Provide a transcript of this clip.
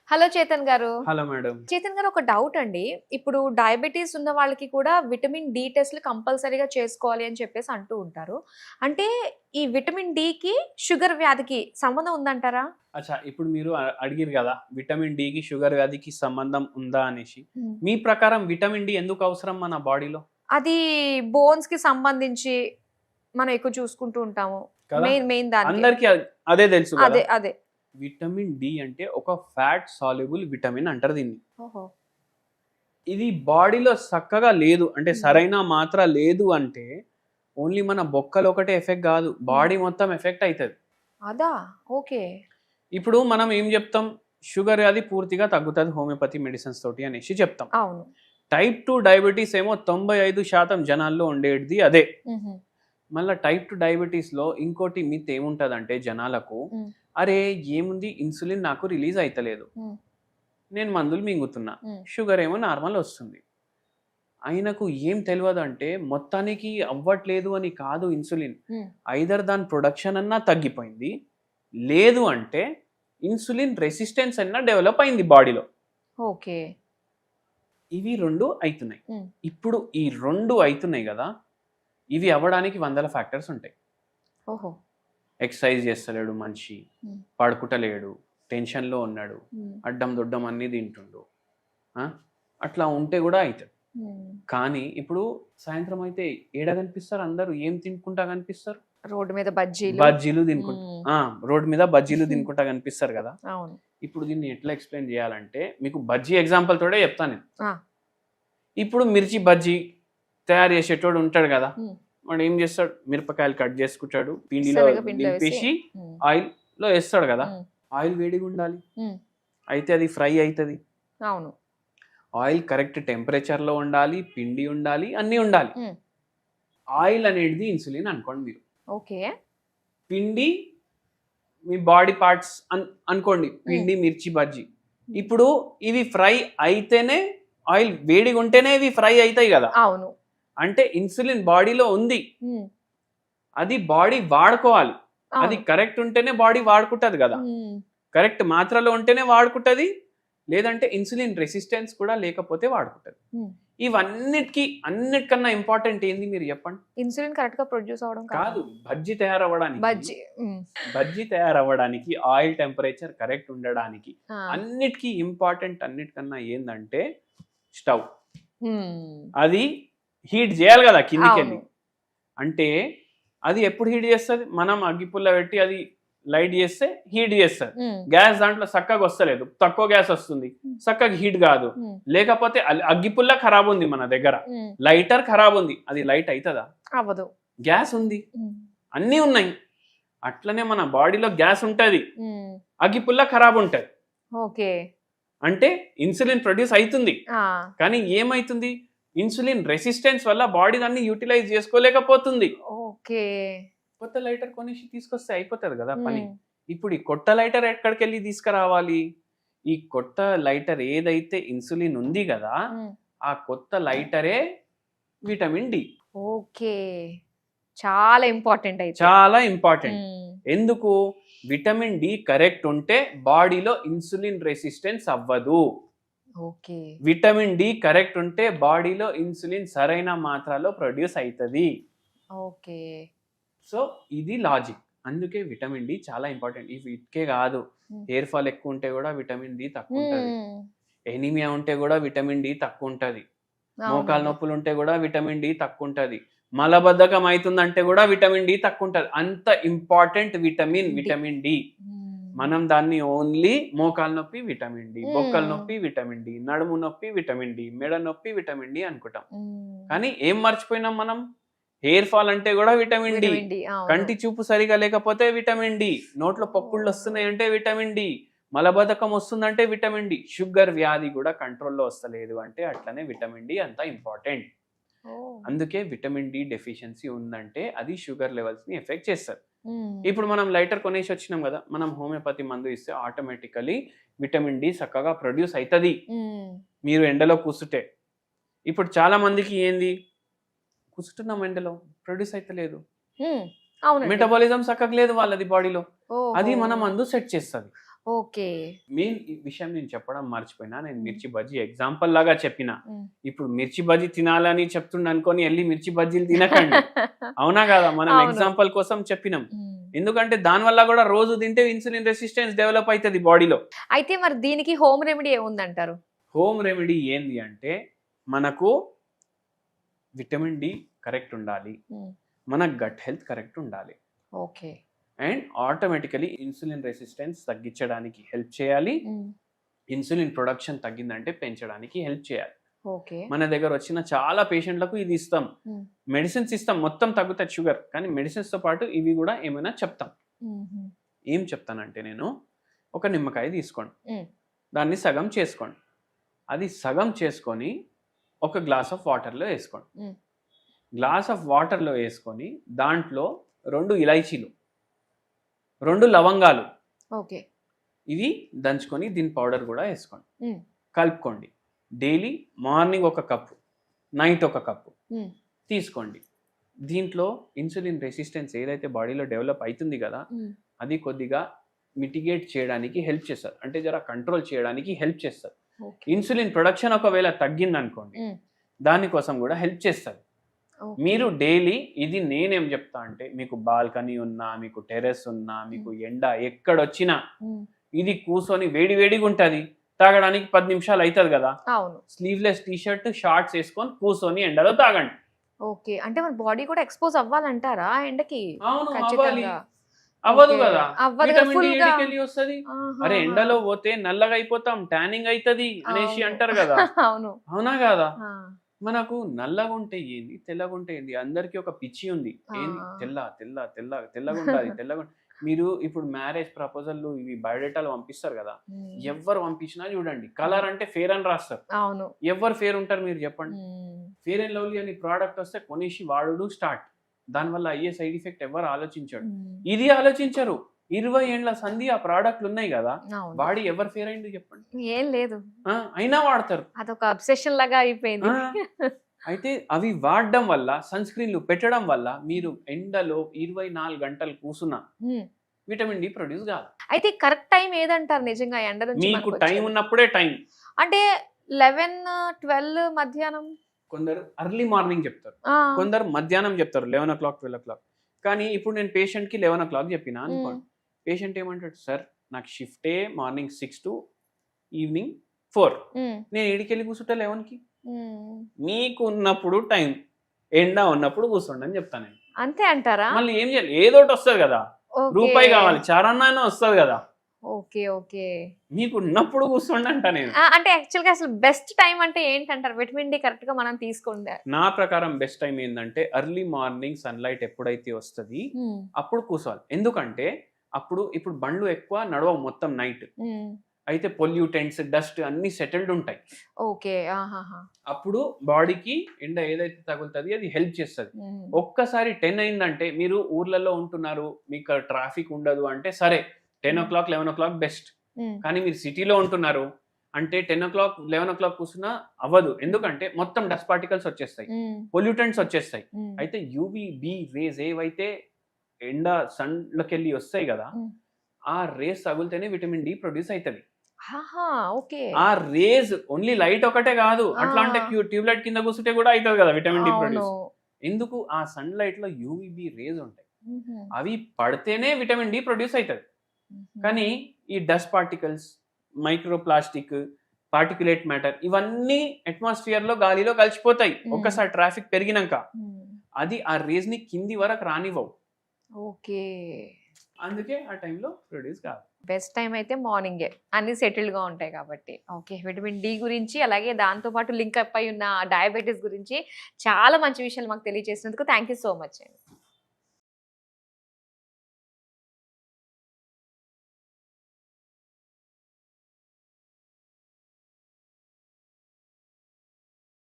Hello Chetan గారు. Hello madam. Chetan గారు, ఒక డౌట్ అండి. ఇప్పుడు డయాబెటీస్ ఉన్న వాళ్ళకి కూడా విటమిన్ డి టెస్ట్‌లు కంపల్సరీగా చేసుకోవాలి అని చెప్పేసి అంటూ ఉంటారు. అంటే ఈ విటమిన్ డికి, షుగర్ వ్యాధికి సంబంధం ఉందంటారా? అచ్చా, ఇప్పుడు మీరు అడిగిరు కదా విటమిన్ డికి షుగర్ వ్యాధికి సంబంధం ఉందా అనేసి. హ్మ్. మీ ప్రకారం విటమిన్ డి ఎందుకు అవసరం మన బాడీలో అది బోన్స్‌కి సంబంధించి మనం ఎక్కువ చూసుకుంటూ ఉంటాము. కదా? మెయిన్ మెయిన్ దానికి. అందరికి అదే తెలుసు కదా. అదే అదే. విటమిన్ డి అంటే ఒక ఫ్యాట్ సాల్యుబుల్ విటమిన్ అంటారు దీన్ని. ఓహో! ఇది బాడీలో చక్కగా లేదు అంటే హ్మ్. సరైన మాత్ర లేదు అంటే ఓన్లీ మన బొక్కలు ఒకటే ఎఫెక్ట్ కాదు, బాడీ మొత్తం ఎఫెక్ట్ అవుతుంది. అదా? ఓకే. ఇప్పుడు మనం ఏం చెప్తాం, షుగర్ వ్యాధి పూర్తిగా తగ్గుతుంది హోమియోపతి మెడిసిన్స్ తోటి అనేసి చెప్తాం. అవును. టైప్ 2 డయాబెటీస్ ఏమో 95% జనాల్లో ఉండేది అదే. హుహు. మళ్ళీ టైప్ 2 డయాబెటీస్లో ఇంకోటి మిత్ ఏముంటుందంటే జనాలకు, హ్మ్. అరే ఏముంది ఇన్సులిన్ నాకు రిలీజ్ అవుతలేదు, హ్మ్. నేను మందులు మింగుతున్నా, హ్మ్. షుగర్ ఏమో నార్మల్ వస్తుంది. ఆయనకు ఏం తెలియదు అంటే మొత్తానికి అవ్వట్లేదు అని కాదు ఇన్సులిన్, హ్మ్. ఐదర్ దాని ప్రొడక్షన్ అన్నా తగ్గిపోయింది, లేదు అంటే ఇన్సులిన్ రెసిస్టెన్స్ అన్నా డెవలప్ అయింది బాడీలో. ఓకే. ఇవి రెండు అవుతున్నాయి. హ్మ్. ఇప్పుడు ఈ రెండు అవుతున్నాయి కదా, ఇవి అవ్వడానికి వందల ఫ్యాక్టర్స్ ఉంటాయి. ఓహో! ఎక్సర్సైజ్ చేస్తలేడు మనిషి, హ్మ్. పడుకుంటలేడు, టెన్షన్లో ఉన్నాడు, హ్మ్. అడ్డం దొడ్డం అన్నీ తింటుండు, అట్లా ఉంటే కూడా అవుతుంది. హ్మ్. కానీ ఇప్పుడు సాయంత్రం అయితే ఏడ కనిపిస్తారు అందరూ, ఏం తినుకుంటా కనిపిస్తారు? రోడ్డు మీద బజ్జీలు. బజ్జీలు తినుకుంటా, హ్మ్. రోడ్ మీద బజ్జీలు తినుకుంటా కనిపిస్తారు కదా. అవును. ఇప్పుడు దీన్ని ఎట్లా ఎక్స్ప్లెయిన్ చేయాలంటే మీకు బజ్జీ ఎగ్జాంపుల్ తోటే చెప్తాను నేను. ఆ! ఇప్పుడు మిర్చి బజ్జీ తయారు చేసేటోడు ఉంటాడు కదా, హ్మ్. వాడు ఏం చేస్తాడు, మిరపకాయలు కట్ చేసుకుంటాడు, పిండిలో శనగపిండిలో వేసి. నింపేసి హ్మ్. ఆయిల్లో వేస్తాడు కదా. హ్మ్. ఆయిల్ వేడిగా ఉండాలి, హ్మ్. అయితే అది ఫ్రై అవుతుంది. అవును. ఆయిల్ కరెక్ట్ టెంపరేచర్లో ఉండాలి, పిండి ఉండాలి, అన్నీ ఉండాలి. హ్మ్. ఆయిల్ అనేది ఇన్సులిన్ అనుకోండి మీరు, ఓకే. పిండి మీ బాడీ పార్ట్స్ అనుకోండి, పిండి మిర్చి బజ్జీ. ఇప్పుడు ఇవి ఫ్రై అయితేనే, ఆయిల్ వేడిగా ఉంటేనే ఇవి ఫ్రై అవుతాయి కదా. అవును. అంటే ఇన్సులిన్ బాడీలో ఉంది, హ్మ్. అది బాడీ వాడుకోవాలి. అది అవును. కరెక్ట్ ఉంటేనే బాడీ వాడుకుంటది కదా, హ్మ్. కరెక్ట్ మాత్రలో ఉంటేనే వాడుకుంటది, లేదంటే ఇన్సులిన్ రెసిస్టెన్స్ కూడా లేకపోతే వాడుకుంటది. హ్మ్. అన్నిటికన్నా ఇంపార్టెంట్ ఏంది మీరు చెప్పండి? ఇన్సులిన్ కరెక్ట్‌గా ప్రొడ్యూస్ అవ్వడం కాదు, కాదా? బజ్జీ తయారవ్వడానికి, బజ్జీ. హ్మ్. బజ్జీ తయారవ్వడానికి ఆయిల్ టెంపరేచర్ కరెక్ట్ ఉండడానికి ఆ! అన్నిటికీ ఇంపార్టెంట్, అన్నిటికన్నా ఏందంటే స్టవ్. హ్మ్. అది హీట్ చేయాలి కదా కిందికి వెళ్ళి. అవును. అంటే అది ఎప్పుడు హీట్ చేస్తుంది, మనం అగ్గిపుల్ల పెట్టి అది లైట్ చేస్తే హీట్ చేస్తుంది. హ్మ్. గ్యాస్ దాంట్లో చక్కగా వస్తలేదు, తక్కువ గ్యాస్ వస్తుంది, హ్మ్. చక్కగా హీట్ కాదు. హ్మ్. లేకపోతే అగ్గిపుల్ల ఖరాబ్ ఉంది మన దగ్గర, హ్మ్. లైటర్ ఖరాబ్ ఉంది, అది లైట్ అవుతుందా? అవ్వదు. గ్యాస్ ఉంది, హ్మ్. అన్నీ ఉన్నాయి. అట్లనే మన బాడీలో గ్యాస్ ఉంటుంది, హ్మ్. అగ్గిపుల్ల ఖరాబ్ ఉంటుంది. ఓకే. అంటే ఇన్సులిన్ ప్రొడ్యూస్ అవుతుంది, ఆ! కానీ ఏమైతుంది, ఇన్సులిన్ రెసిస్టెన్స్ వల్ల బాడీ దాన్ని యూటిలైజ్ చేసుకోలేకపోతుంది. ఓకే. కొత్త లైటర్ కొనేసి తీసుకొస్తే అయిపోతుంది కదా పని. హ్మ్. ఇప్పుడు ఈ కొత్త లైటర్ ఎక్కడికి వెళ్ళి తీసుకురావాలి? ఈ కొత్త లైటర్ ఏదైతే ఇన్సులిన్ ఉంది కదా, హ్మ్. ఆ కొత్త లైటరే విటమిన్ డి. ఓకే. చాలా ఇంపార్టెంట్ అయితే. చాలా ఇంపార్టెంట్. హ్మ్. ఎందుకు? విటమిన్ డి కరెక్ట్ ఉంటే బాడీలో ఇన్సులిన్ రెసిస్టెన్స్ అవ్వదు. ఓకే. విటమిన్ డి కరెక్ట్ ఉంటే బాడీలో ఇన్సులిన్ సరైన మాత్రలో ప్రొడ్యూస్ అవుతుంది. ఓకే. సో ఇది లాజిక్. అందుకే విటమిన్ డి చాలా ఇంపార్టెంట్. ఈ వీటికే కాదు, హ్మ్. హెయిర్ ఫాల్ ఎక్కువ ఉంటే కూడా విటమిన్ డి తక్కువ ఉంటుంది, హ్మ్. ఎనీమియా ఉంటే కూడా విటమిన్ డి తక్కువ ఉంటుంది, మోకాలు అవునండి. నొప్పులు ఉంటే కూడా విటమిన్ డి తక్కువ ఉంటుంది, మలబద్ధకం అవుతుందంటే కూడా విటమిన్ డి తక్కువ ఉంటుంది. అంత ఇంపార్టెంట్ విటమిన్ డి. హ్మ్. మనం దాన్ని ఓన్లీ మోకాలు నొప్పి విటమిన్ డి, బొక్కల హ్మ్. నొప్పి విటమిన్ డి, నడుము నొప్పి విటమిన్ డి, మెడ నొప్పి విటమిన్ డి అనుకుంటాం. హ్మ్. కానీ ఏం మర్చిపోయినాం మనం, హెయిర్ ఫాల్ అంటే కూడా విటమిన్ డి, విటమిన్ డి. అవును. కంటి చూపు సరిగా లేకపోతే విటమిన్ డి, నోట్లో పొక్కుళ్ళు వస్తున్నాయంటే విటమిన్ డి, మలబద్ధకం వస్తుందంటే విటమిన్ డి, షుగర్ వ్యాధి కూడా కంట్రోల్లో వస్తలేదు అంటే అట్లనే విటమిన్ డి అంత ఇంపార్టెంట్. ఓహ్! అందుకే విటమిన్ డి డెఫిషియన్సీ ఉందంటే అది షుగర్ లెవెల్స్ని ఎఫెక్ట్ చేస్తుంది. హ్మ్. ఇప్పుడు మనం లైటర్ కొనేసి వచ్చినాం కదా, మనం హోమియోపతి మందు ఇస్తే ఆటోమేటికలీ విటమిన్ డి చక్కగా ప్రొడ్యూస్ అవుతుంది హ్మ్. మీరు ఎండలో కూర్చుంటే. ఇప్పుడు చాలా మందికి ఏంది, కూర్చుంటున్నాం ఎండలో, ప్రొడ్యూస్ అవుతలేదు, హ్మ్. అవునండి. మెటబాలిజం చక్కగా లేదు వాళ్ళది బాడీలో, ఓహో! అది మన మందు సెట్ చేస్తుంది. ఓకే. మెయిన్ ఈ విషయం నేను చెప్పడం మర్చిపోయినా. నేను మిర్చి బజ్జీ ఎగ్జాంపుల్ లాగా చెప్పిన. ఇప్పుడు మిర్చి బజ్జీ తినాలని చెప్తుండ అనుకొని వెళ్ళి మిర్చి బజ్జీలు తినకండి. అవునా కదా? మనం అవును. ఎగ్జాంపుల్ కోసం చెప్పినాం. ఎందుకంటే దానివల్ల కూడా రోజు తింటే ఇన్సులిన్ రెసిస్టెన్స్ డెవలప్ అవుతుంది బాడీలో. అయితే మరి దీనికి హోమ్ రెమెడీ ఏముందంటారు? హోమ్ రెమెడీ ఏంది అంటే మనకు విటమిన్ డి కరెక్ట్ ఉండాలి, మన గట్ హెల్త్ కరెక్ట్ ఉండాలి, okay. And automatically insulin resistance తగ్గించడానికి హెల్ప్ చేయాలి. ఇన్సులిన్ ప్రొడక్షన్ తగ్గిందంటే పెంచడానికి హెల్ప్ చేయాలి. ఓకే. మన దగ్గర వచ్చిన చాలా పేషెంట్లకు ఇది ఇస్తాం, మెడిసిన్స్ ఇస్తాం, మొత్తం తగ్గుతుంది షుగర్. కానీ మెడిసిన్స్ తో పాటు ఇవి కూడా ఏమైనా చెప్తాం. ఏం చెప్తానంటే నేను, ఒక నిమ్మకాయ తీసుకోండి, దాన్ని సగం చేసుకోండి, అది సగం చేసుకొని ఒక గ్లాస్ ఆఫ్ వాటర్లో వేసుకోండి. గ్లాస్ ఆఫ్ వాటర్లో వేసుకొని దాంట్లో 2 ఇలైచీలు, 2 లవంగాలు, ఓకే, ఇవి దంచుకొని దీని పౌడర్ కూడా వేసుకోండి, కలుపుకోండి. Daily morning 1 cup, night 1 cup తీసుకోండి. దీంట్లో ఇన్సులిన్ రెసిస్టెన్స్ ఏదైతే బాడీలో డెవలప్ అవుతుంది కదా, అది కొద్దిగా మిటిగేట్ చేయడానికి హెల్ప్ చేస్తారు, అంటే జర కంట్రోల్ చేయడానికి హెల్ప్ చేస్తారు. ఇన్సులిన్ ప్రొడక్షన్ ఒకవేళ తగ్గింది అనుకోండి, దానికోసం కూడా హెల్ప్ చేస్తారు. మీరు డైలీ ఇది, నేనేం చెప్తా అంటే, మీకు బాల్కనీ ఉన్నా, మీకు టెర్రస్ ఉన్నా, మీకు ఎండ ఎక్కడొచ్చినా ఇది కూర్చొని వేడి వేడిగా ఉంటుంది, తాగడానికి 10 నిమిషాలు అవుతుంది కదా, అవును, స్లీవ్లెస్ టీషర్ట్ షార్ట్స్ వేసుకొని కూర్చొని ఎండలో తాగండి. ఓకే. అంటే మన బాడీ కూడా ఎక్స్పోజ్ అవ్వాలంటారా ఎండకి? అవును, అవ్వాలి. ఖచ్చితంగా. అవ్వదు ఓకే. కదా, అవ్వదు కదా, విటమిన్ డి full గా. ఏడికెళ్ళి వస్తుంది? అరే ఎండలో పోతే నల్లగా అయిపోతాం, ట్యానింగ్ అవుతుంది అనేసి అవును. అంటారు కదా, అవును. అవునా కదా? ఆ, మనకు నల్లగా ఉంటే ఏంది, తెల్లగా ఉంటే ఏంది, అందరికి ఒక పిచ్చి ఉంది. ఏంది ఆ. తెల్లగా ఉండాలి, తెల్లగా మీరు ఇప్పుడు మ్యారేజ్ ప్రపోజల్లు ఇవి బయోడేటాలు పంపిస్తారు కదా, ఎవరు పంపించినా చూడండి కలర్ అంటే ఫేర్ అని రాస్తారు. అవును. ఎవరు ఫేర్ ఉంటారు మీరు చెప్పండి? ఫేర్ అండ్ లవ్లీ అని ప్రోడక్ట్ వస్తే కొనేసి వాడుడు స్టార్ట్. దానివల్ల అయ్యే సైడ్ ఎఫెక్ట్ ఎవరు ఆలోచించాడు? ఇది ఆలోచించరు. 20 ఏండ్ల సంధి ఆ ప్రోడక్ట్లు ఉన్నాయి కదా, అవును. వాడి ఎవరు ఫేర్ అయింది చెప్పండి? ఏం లేదు, అయినా వాడతారు. అదొక అబ్సెషన్ లాగా అయిపోయింది. అయితే అవి వాడడం వల్ల, సన్ స్క్రీన్లు పెట్టడం వల్ల మీరు ఎండలో 24 గంటలు కూసున్నా విటమిన్ డి ప్రొడ్యూస్ కాదు. అయితే కరెక్ట్ టైం ఏదంటారు నిజంగా ఎండ నుంచి మీకు మనకు టైం వచ్చేది? ఉన్నప్పుడే టైం. అంటే 11, 12 మధ్యాహ్నం. కొందరు అర్లీ మార్నింగ్ చెప్తారు, ఆ, కొందరు మధ్యాహ్నం చెప్తారు 11 o'clock 12 o'clock. కానీ ఇప్పుడు నేను పేషెంట్ కి 11 o'clock చెప్పినా అనుకోండి, పేషెంట్ ఏమంటాడు, సార్ నాకు షిఫ్టే మార్నింగ్ 6 to ఈవినింగ్ 4, నేను ఏడికెళ్ళి కూర్చుంటా 11కి. మీకు ఉన్నప్పుడు టైం, ఎండ ఉన్నప్పుడు కూర్చోండి అని చెప్తాను నేను. అంతే అంటారా? మళ్ళీ ఏం చేయాలి, ఏదోటి వస్తుంది కదా, రూపాయి కావాలి, చారన్నా వస్తుంది కదా, ఓకే, ఓకే. మీకు ఉన్నప్పుడు కూర్చోండి అంట నేను. అంటే యాక్చువల్ గా అసలు బెస్ట్ టైం అంటే ఏంటంటారు? విటమిన్ డి కరెక్ట్ గా మనం తీసుకుంటే నా ప్రకారం బెస్ట్ టైం ఏంటంటే ఎర్లీ మార్నింగ్ సన్లైట్ ఎప్పుడైతే వస్తుంది అప్పుడు కూర్చోవాలి. ఎందుకంటే అప్పుడు ఇప్పుడు బండ్లు ఎక్కువ నడవవు మొత్తం నైట్, అయితే పొల్యూటెంట్స్ డస్ట్ అన్ని సెటిల్డ్ ఉంటాయి. ఓకే. అప్పుడు బాడీకి ఎండ ఏదైతే తగులుతుంది అది హెల్ప్ చేస్తుంది. ఒక్కసారి 10 అయిందంటే, మీరు ఊర్లలో ఉంటున్నారు, మీకు ట్రాఫిక్ ఉండదు అంటే సరే 10 o'clock 11 o'clock బెస్ట్. కానీ మీరు సిటీలో ఉంటున్నారు అంటే 10 o'clock 11 o'clock కూర్చున్నా అవ్వదు. ఎందుకంటే మొత్తం డస్ట్ పార్టికల్స్ వచ్చేస్తాయి, పొల్యూటెంట్స్ వచ్చేస్తాయి. అయితే యూవీబీ రేస్ ఏవైతే ఎండ సన్లోకి వెళ్ళి వస్తాయి కదా, ఆ రేస్ తగిలితేనే విటమిన్ డి ప్రొడ్యూస్ అవుతుంది. ఆ రేస్ ఓన్లీ లైట్ ఒకటే కాదు, అట్లా అంటే ట్యూబ్లైట్ కింద కూర్చుంటే కూడా అవుతుంది కదా విటమిన్ డి ప్రొడ్యూస్. ఎందుకు? ఆ సన్ లైట్ లో యూవీబీ రేస్ ఉంటాయి, అవి పడితేనే విటమిన్ డి ప్రొడ్యూస్ అవుతుంది. కానీ ఈ dust particles, micro plastic, particulate matter ఇవన్నీ అట్మాస్ఫియర్ లో గాలిలో కలిసిపోతాయి ఒక్కసారి ట్రాఫిక్ పెరిగినాక. అది ఆ రేస్ ని కింది వరకు రానివ్వవు. ఓకే, అందుకే ఆ టైంలో ప్రొడ్యూస్ కాదు. బెస్ట్ టైం అయితే మార్నింగే, అన్ని సెటిల్డ్ గా ఉంటాయి కాబట్టి. ఓకే, విటమిన్ డి గురించి అలాగే దాంతో పాటు లింక్ అప్ అయి ఉన్న డయాబెటీస్ గురించి చాలా మంచి విషయాలు మాకు తెలియజేసినందుకు థ్యాంక్ యూ సో మచ్ అండి.